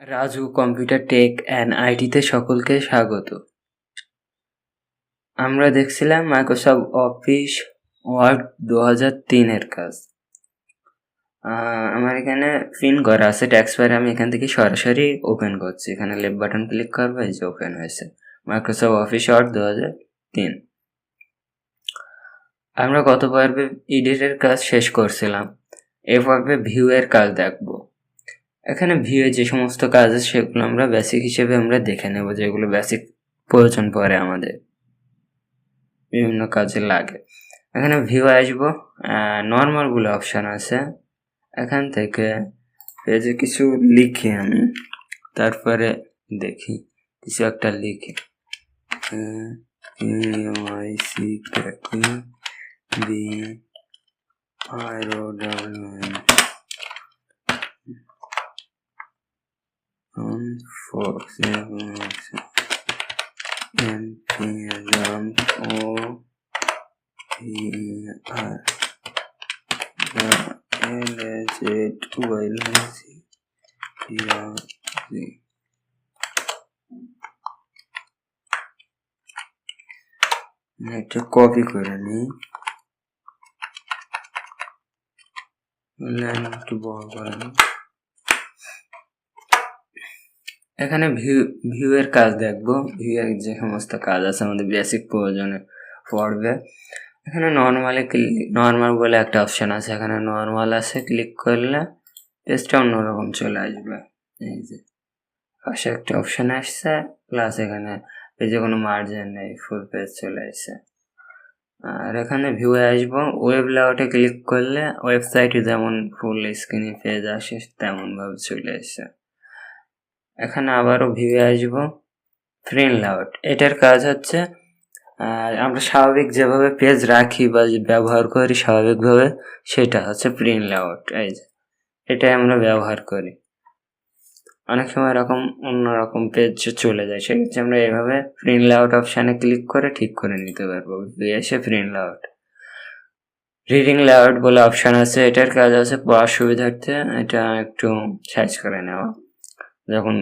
Raju computer take and আইটিতে সকলকে স্বাগত। আমরা দেখছিলাম মাইক্রোসফট অফিস ওয়ার্ড 2003-এর কাজ। আমার এখানে পিন করা আছে ট্যাক্সপারে, আমি এখান থেকে সরাসরি ওপেন করছি। এখানে লেফট বাটন ক্লিক করবো, এই যে ওপেন হয়েছে মাইক্রোসফট অফিস ওয়ার্ড 2003। আমরা গত পর্বে এডিটের কাজ শেষ করছিলাম, এ পর্বে ভিউ এর কাজ দেখবো। এখানে ভিউ এর যে সমস্ত কাজ আছে সেগুলো আমরা বেসিক হিসেবে আমরা দেখে নেব, যেগুলো বেসিক প্রয়োজন পড়ে আমাদের, বিভিন্ন কাজে লাগে। এখানে ভিউ আসবো, নর্মাল বলে অপশান আছে। এখান থেকে পেজে কিছু লিখি আমি, তারপরে দেখি কিছু একটা লিখি এটা কপি করে নিই, একটু বড় করে নিই। এখানে ভিউ এর কাজ দেখবো। ভিউ এর যে সমস্ত কাজ আছে আমাদের বেসিক প্রয়োজনে পড়বে। এখানে নর্মাল বলে একটা অপশন আছে, এখানে নর্মাল আছে, ক্লিক করলে পেজটা অন্যরকম চলে আসবে। এই যে পাশে একটা অপশন আসছে, প্লাস এখানে পেজে কোনো মার্জিন নেই, ফুল পেজ চলে আসছে। আর এখানে ভিউয়ে আসবো, ওয়েব লেআউটে ক্লিক করলে ওয়েবসাইটে যেমন ফুল স্ক্রিনে পেজ আসে তেমন ভাবে চলে আসছে। এখানে আবারও ভিউয়ে আসবো, প্রিন্ট লেআউট। এটার কাজ হচ্ছে আমরা স্বাভাবিক যেভাবে পেজ রাখি বা ব্যবহার করি স্বাভাবিকভাবে, সেটা হচ্ছে প্রিন্ট লেআউট। এই যে এটাই আমরা ব্যবহার করি। অনেক সময় এরকম অন্যরকম পেজ চলে যায়, সেক্ষেত্রে আমরা এভাবে প্রিন্ট লেআউট অপশানে ক্লিক করে ঠিক করে নিতে পারবো। এসে প্রিন্ট লেআউট, রিডিং লেআউট বলে অপশান আছে। এটার কাজ আছে পড়ার সুবিধার্থে এটা একটু সাইজ করে নেওয়া যখন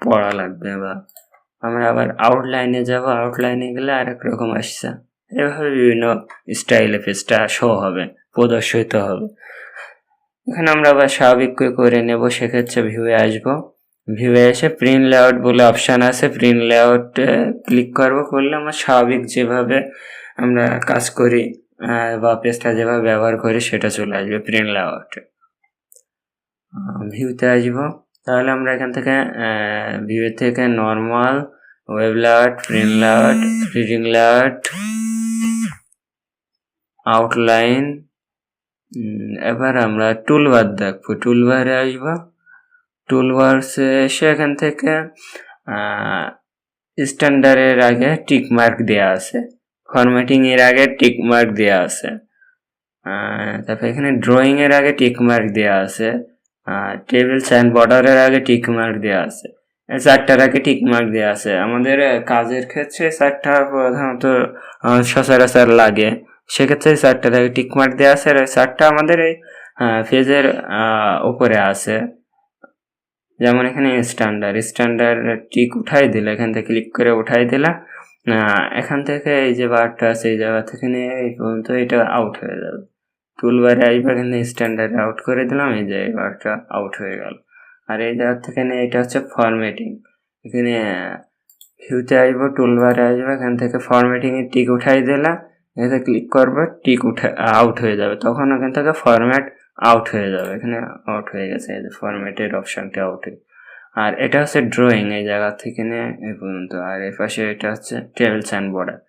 পড়া লাগবে, বা আমরা আবার আউটলাইনে যাব, আউটলাইনে গেলে আরেক রকম আসছে। এভাবে বিভিন্ন স্টাইলে পেজটা শো হবে, প্রদর্শিত হবে। এখানে আমরা আবার স্বাভাবিক করে নেব, সেক্ষেত্রে ভিউয়ে আসবো। ভিউয়ে এসে প্রিন্ট লেআউট বলে অপশান আছে, প্রিন্ট লেআউট ক্লিক করলে আমরা স্বাভাবিক যেভাবে আমরা কাজ করি বা পেজটা যেভাবে ব্যবহার করি সেটা চলে আসবে প্রিন্ট লেআউট। ভিউতে আসবো, তাহলে আমরা এখান থেকে ভিউ থেকে normal, web layout, print layout, reading layout, outline, এবার আমরা টুলবার দেখবো। টুলবারে আসবো, টুলবারসে এসে এখান থেকে স্ট্যান্ডার্ডের আগে টিক মার্ক দেওয়া আছে, ফরম্যাটিং এর আগে টিক মার্ক দেওয়া আছে, তারপর এখানে ড্রয়িং এর আগে টিক মার্ক দেওয়া আছে, টেবিলস অ্যান্ড বর্ডারের আগে টিক মার্ক দেওয়া আছে, চারটার আগে টিক মার্ক দেওয়া আছে। আমাদের কাজের ক্ষেত্রে চারটা প্রধানত সচরাচর লাগে, সেক্ষেত্রে চারটার আগে টিক মার্ক দেওয়া আছে। আর চারটা আমাদের এই পেজের উপরে আছে। যেমন এখানে স্ট্যান্ডার্ড টিক উঠাই দিলে, এখান থেকে ক্লিক করে উঠাই দিলা, এখান থেকে এই যে বারটা আছে এই জায়গা থেকে নিয়ে এই পর্যন্ত এটা আউট হয়ে যাবে। টুলবারে আসবে, এখানে স্ট্যান্ডার্ড আউট করে দিলাম, এই যে বারটা আউট হয়ে গেল। আর এই জায়গা থেকে নিয়ে এটা হচ্ছে ফরম্যাটিং। এখানে ভিউতে আসবো, টুলবারে আসবে, এখান থেকে ফরম্যাটিং এর টিক উঠাই দিলা, এখানে ক্লিক করবে, টিক আউট হয়ে যাবে, তখন এখান থেকে ফরম্যাট আউট হয়ে যাবে। এখানে আউট হয়ে গেছে, এই যে ফরম্যাটের অপশনটা আউট হয়ে। আর এটা হচ্ছে ড্রয়িং, এই জায়গা থেকে নিয়ে এই পর্যন্ত। আর এই পাশে এটা হচ্ছে টেবিলস অ্যান্ড বর্ডার।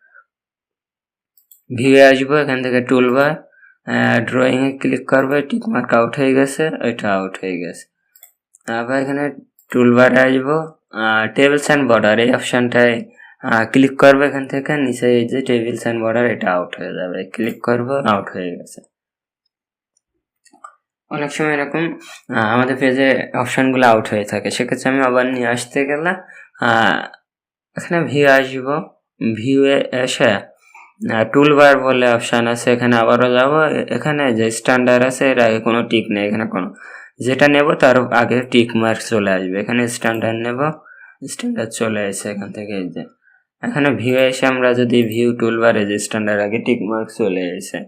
ভিউয়ে আসবো, এখান থেকে টুলবার, ড্রয়িং এ ক্লিক করবে, টিক মার্ক আউট হয়ে গেছে, এটা আউট হয়ে গেছে। আবার এখানে টুলবারে আসবো, টেবিলস অ্যান্ড বর্ডার এই অপশনটায় ক্লিক করবো, এখান থেকে নিচে এই যে টেবিলস অ্যান্ড বর্ডার, এটা আউট হয়ে যাবে, ক্লিক করবো, আউট হয়ে গেছে। অনেক সময় এরকম আমাদের পেজে অপশানগুলো আউট হয়ে থাকে, সেক্ষেত্রে আমি আবার নিয়ে আসতে গেলে এখানে ভিউ আসবো, ভিউয়ে এসে টুলবার বলে অপশান আছে, এখানে আবারও যাব। এখানে যে স্ট্যান্ডার্ড আছে এর আগে কোনো টিক নেই, এখানে কোনো যেটা নেব তার আগে টিক মার্ক চলে আসবে। এখানে স্ট্যান্ডার্ড নেব, স্ট্যান্ডার্ড চলে আসে এখান থেকে। এই যে এখানে ভিউ এসে আমরা যদি ভিউ টুলবারে যে স্ট্যান্ডার্ড আগে টিক মার্ক চলে এসে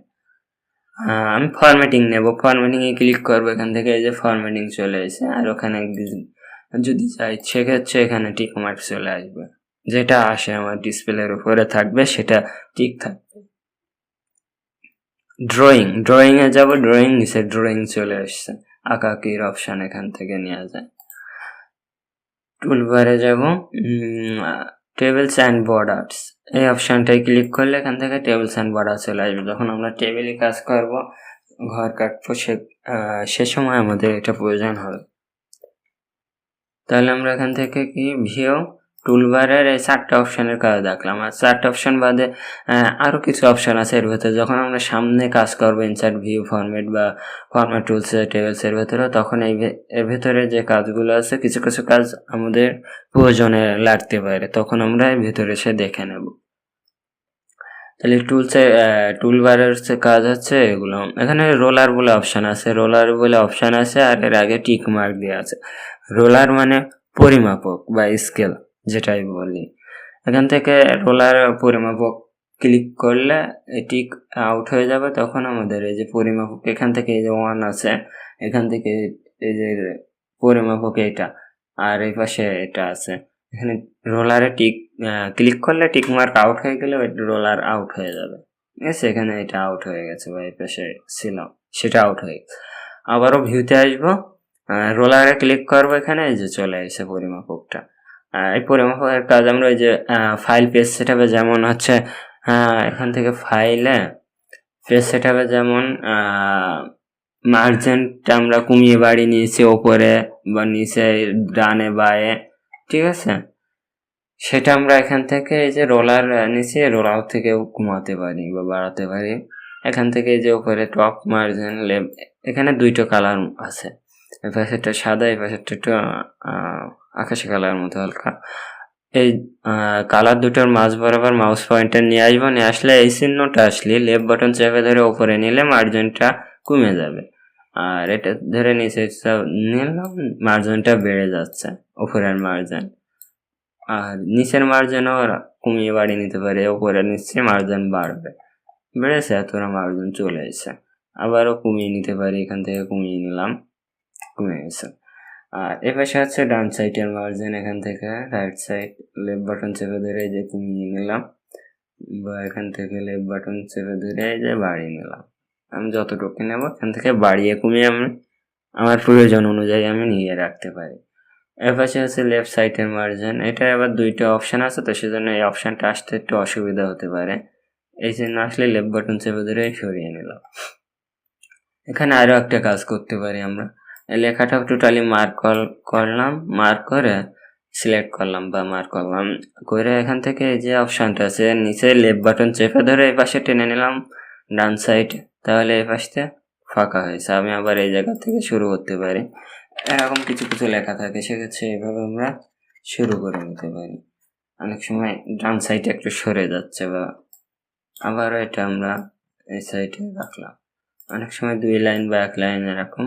আমি ফরম্যাটিং নেব, ফরম্যাটিং এ ক্লিক করবো। এখান থেকে এই যে ফরম্যাটিং চলে এসে, আর ওখানে যদি চাই সেক্ষেত্রে এখানে টিক মার্ক চলে আসবে। যেটা আসে আমার ডিসপ্লের উপরে থাকবে সেটা ঠিক থাকবে। ড্রয়িং এ যাব, ড্রয়িং নিচে ড্রয়িং চলে আসছে, আঁকাকির অপশন এখান থেকে নেওয়া যায়। টুলবারে যাব, টেবিলস অ্যান্ড বর্ডার্স এই অপশনটাই ক্লিক করলে এখান থেকে টেবিলস অ্যান্ড বর্ডার চলে আসবে। যখন আমরা টেবিলে কাজ করব, ঘর কাটবো, সে সময় আমাদের এটা প্রয়োজন হবে। তাহলে আমরা এখান থেকে কি ভিউ টুলবারের এই 4টা অপশনের কাজ দেখলাম। আর 4টা অপশন বাদে আরও কিছু অপশন আছে এর ভেতরে। যখন আমরা সামনে কাজ করবো ইনসার্ট ভিউ ফরম্যাট বা ফরম্যাট টুলস টেবিলসের ভেতরে, তখন এর ভেতরে যে কাজগুলো আছে কিছু কিছু কাজ আমাদের প্রয়োজনে লাগতে পারে, তখন আমরা এর ভেতরে এসে দেখে নেব। তাহলে টুলবারের কাজ হচ্ছে এগুলো। এখানে রোলার বলে অপশন আছে, আর এর আগে টিক মার্ক দেওয়া আছে। রোলার মানে পরিমাপক বা স্কেল যেটাই বলি। এখান থেকে রোলার পরিমাপক ক্লিক করলে এটি আউট হয়ে যাবে। তখন আমাদের এই যে পরিমাপক, এখান থেকে এই যে 1 আছে, এখান থেকে এই যে পরিমাপক এটা, আর এই পাশে এটা আছে। এখানে রোলারে ক্লিক করলে টিক মার্ক আউট হয়ে গেলে রোলার আউট হয়ে যাবে। ঠিক আছে, এখানে এটা আউট হয়ে গেছে বা এই পাশে ছিল সেটা আউট হয়ে গেছে। আবারও ভিউতে আসবো, রোলারে ক্লিক করবো, এখানে এই যে চলে এসে পরিমাপকটা। এই পরিমাপকের কাজ আমরা ওই যে ফাইল পেজ সেটআপে যেমন হচ্ছে, এখান থেকে ফাইলে পেজ সেটআপে যেমন মার্জিনটা আমরা কমিয়ে বাড়িয়ে নিয়েছি ওপরে বা নিচে, ডানে বায়ে, ঠিক আছে, সেটা আমরা এখান থেকে এই যে রোলার নিচে রোলার থেকেও কমাতে পারি বা বাড়াতে পারি। এখান থেকে এই যে উপরে টপ মার্জিন লেফট, এখানে 2টো কালার আছে, এই পাশেরটা সাদা, এই পাশেরটা একটু আকাশি কালার মতো হালকা। এই কালার দুটোর মাঝ বরাবর মাউস পয়েন্টার নিয়ে আসবো, নিয়ে আসলে এই চিহ্নটা আসলে লেফট বাটন চেপে ধরে উপরে নিলে মার্জিনটা কমে যাবে, আর এটা ধরে নিচে নিলাম মার্জিনটা বেড়ে যাচ্ছে, উপরের মার্জিন। আর নিচের মার্জিনও কমিয়ে বাড়িয়ে নিতে পারে, উপরে নিচে মার্জিন বাড়বে, বেড়েছে এতটা মার্জিন চলে এসেছে। আবারও কমিয়ে নিতে পারি, এখান থেকে কমিয়ে নিলাম, কমে গেছে। আর এ পাশে হচ্ছে ডান সাইডের মার্জিন, এখান থেকে রাইট সাইড লেফট বাটন চেপে ধরে এই যে কমিয়ে নিলাম, বা এখান থেকে লেফট বাটন চেপে ধরে এই যে বাড়িয়ে নিলাম। আমি যতটুকু নেব এখান থেকে বাড়িয়ে কমিয়ে আমি আমার প্রয়োজন অনুযায়ী আমি নিয়ে রাখতে পারি। এর পাশে হচ্ছে লেফট সাইডের মার্জিন, এটা আবার 2টা অপশন আছে, তো সেজন্য এই অপশনটা আসতে একটু অসুবিধা হতে পারে, এই জন্য আসলে লেফট বাটন চেপে ধরে সরিয়ে নিলাম। এখানে আরও একটা কাজ করতে পারি আমরা, লেখাটা টোটালি মার্ক করলাম, মার্ক করে সিলেক্ট করলাম বা মার্ক করলাম করে এখান থেকে এই যে অপশনটা আছে নিচে লেফট বাটন চেপে ধরে এই পাশে টেনে নিলাম ডান সাইড, তাহলে এই পাশে ফাঁকা হয়েছে। আমি আবার এই জায়গা থেকে শুরু করতে পারি। এরকম কিছু কিছু লেখা থাকে, সেক্ষেত্রে এইভাবে আমরা শুরু করে নিতে পারি। অনেক সময় ডান সাইডে একটু সরে যাচ্ছে, বা আবারও এটা আমরা এই সাইডে রাখলাম। অনেক সময় 2 লাইন বা 1 লাইন এরকম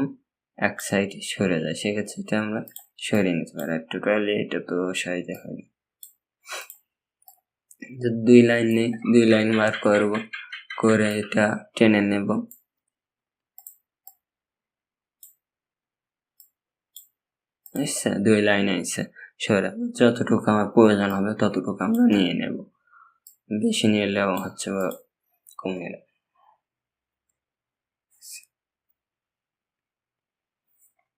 এক সাইডে সরে যায়, সেক্ষেত্রে এটা আমরা সরিয়ে নিতে পারি। টোটালি এটা তো সাইজে হয়, 2 লাইন নেই, 2 লাইন মার্ক করব, করে এটা টেনে নেব, আচ্ছা 2 লাইন আছে সরে, যতটুকু আমার প্রয়োজন হবে ততটুকু আমরা নিয়ে নেব, বেশি নিলেও হচ্ছে বা কম নিলে।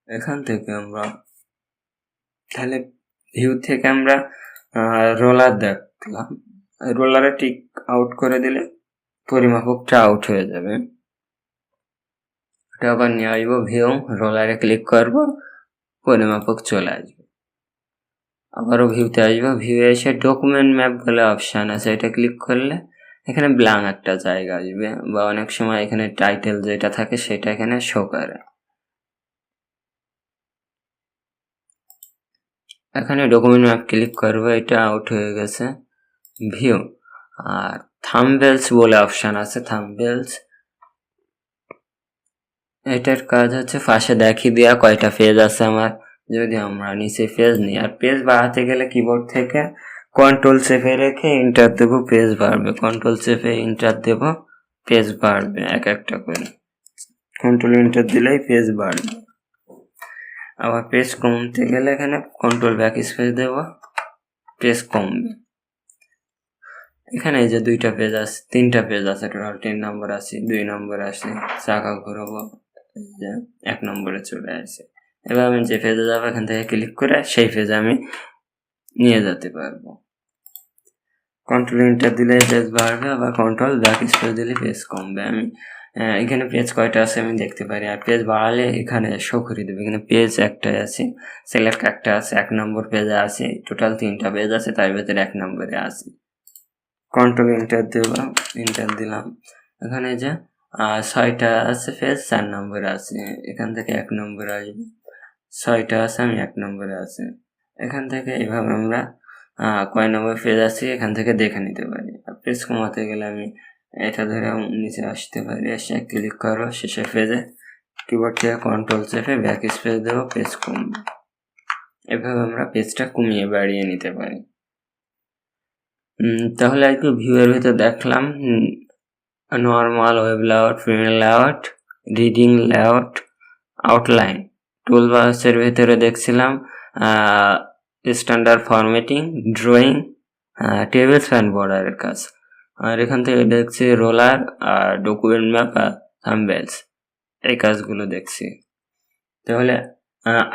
এখান থেকে আমরা তাহলে ভিউ থেকে আমরা রোলার দেখলাম, রোলারে টিক আউট করে দিলে পরিমাপকটা আউট হয়ে যাবে। এটা আবার নিয়ে আসবো ভিউ, রোলারে ক্লিক করব, পরিমাপক চলে আসবে। আবারও ভিউতে আসবো, ভিউ এসে ডকুমেন্ট ম্যাপ বলে অপশান আছে, এটা ক্লিক করলে এখানে ব্ল্যাঙ্ক একটা জায়গা আসবে, বা অনেক সময় এখানে টাইটেল যেটা থাকে সেটা এখানে শো করে। এখানে ডকুমেন্ট ম্যাপ ক্লিক করবো, এটা আউট হয়ে গেছে ভিউ। আর থাম্বনেলস বলে অপশান আছে, থাম্বনেলস এটার কাজ হচ্ছে ফার্স্টে দেখিয়ে দেওয়া কয়টা পেজ আছে আমার। যদি আমরা নিচে পেজ নিই, আর পেজ বাড়াতে গেলে কিবোর্ড থেকে কন্ট্রোল চেপে রেখে এন্টার দেবো, পেজ বাড়বে। কন্ট্রোল চেপে এন্টার দেবো, পেজ বাড়বে এক একটা করে। কন্ট্রোল এন্টার দিলেই পেজ বাড়বে। আবার পেজ কমতে গেলে এখানে কন্ট্রোল ব্যাক স্পেস দেবো, পেজ কমবে। এখানে এই যে দুইটা পেজ আছে, তিনটা পেজ আছে টোটাল, 10 নম্বর আছে, 2 নম্বর আছে, চাকা ঘুরাবো, এই যে 1 নম্বরে চলে আসে। এবার আমি যে পেজে যাবো এখান থেকে ক্লিক করে সেই পেজে আমি নিয়ে যেতে পারবো। কন্ট্রোল এন্টার দিলে পেজ বাড়বে, আবার কন্ট্রোল ব্যাক স্পেস দিলে পেজ কমবে। আমি এখানে পেজ কয়টা আছে আমি দেখতে পারি, আর পেজ বাড়ালে এখানে শো করে দেবে। এখানে পেজ একটাই আছে, সিলেক্ট একটা আছে, 1 নম্বর পেজে আছে, টোটাল 3টা পেজ আছে, তার ভিতরে 1 নম্বরে আছে। কন্ট্রোল এন্টার দেব, এন্টার দিলাম। এখানে যে 6টা আছে পেজ, 4 নম্বরে আছে, এখান থেকে 1 নম্বরে আসবে। 6টা আছে, আমি 1 নম্বরে আছে। এখান থেকে এভাবে আমরা কয় নম্বর পেজ আছে এখান থেকে দেখে নিতে পারি। আর পেজ কমাতে গেলে আমি এটা ধরে নিচে আসতে পারি, এসে ক্লিক করো শেষের পেজে, কিবোর্ড থেকে কন্ট্রোল চেপে ব্যাক স্পেস দেবো, পেজ কমবে। এভাবে আমরা পেজটা কমিয়ে বাড়িয়ে নিতে পারি। তাহলে একটু ভিউয়ের ভিতর দেখলাম normal, web layout, premium layout, reading layout, outline. টুলবার্সের ভিতরে দেখছিলাম standard formatting, drawing, tables and বর্ডারের কাজ। আর এখান থেকে দেখছি রোলার আর ডকুমেন্ট ম্যাপ আর থাম্বনেলস, এই কাজগুলো দেখছি। তাহলে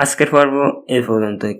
আজকের পর্ব এই পর্যন্তই।